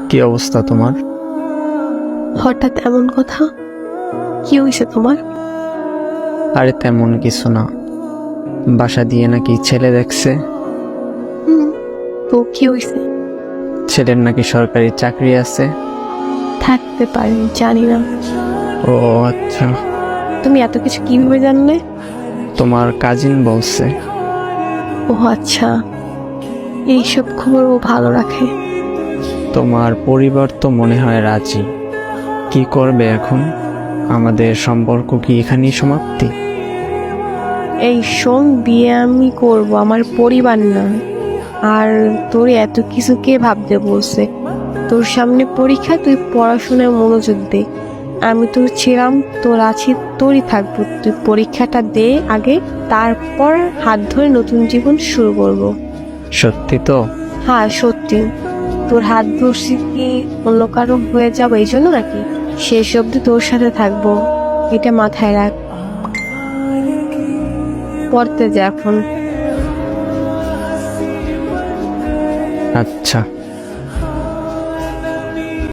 কি অবস্থা তোমার? হঠাৎ এমন কথা? কি হয়েছে তোমার? আরে তেমন কিছু না, বাসা দিয়ে নাকি ছেলে দেখছে। হুম, তো কি হয়েছে? ছেলের নাকি সরকারি চাকরি আছে। থাকতে পারে, জানি না। ও আচ্ছা, তুমি এত কিছু কিভাবে জানলে? তোমার কাজিন বলছে। ও আচ্ছা, এইসব খবর ও ভালো রাখে। তোমার পরিবার তো মনে হয় রাজি। কি করবে এখন? আমাদের সম্পর্ক কি এখানেই সমাপ্তি? এই শোন, বিয়ে আমি করব, আমার পরিবার না। আর তোর এত কিছু কে ভাবতে বলছে? তোর সামনে পরীক্ষা, তুই পড়াশোনায় মনোযোগ দে। আমি তোর ছিলাম, তোর আছি, তোরই থাকবো। তুই পরীক্ষাটা দে আগে, তারপর হাত ধরে নতুন জীবন শুরু করব। সত্যি তো? হ্যাঁ সত্যি। তোর হাত ধরছি কি অন্য কারো হয়ে যাবো এই জন্য নাকি? শেষ অব্দি তোর সাথে থাকবো, এটা মাথায় রাখ। পড়তে যা এখন। আচ্ছা।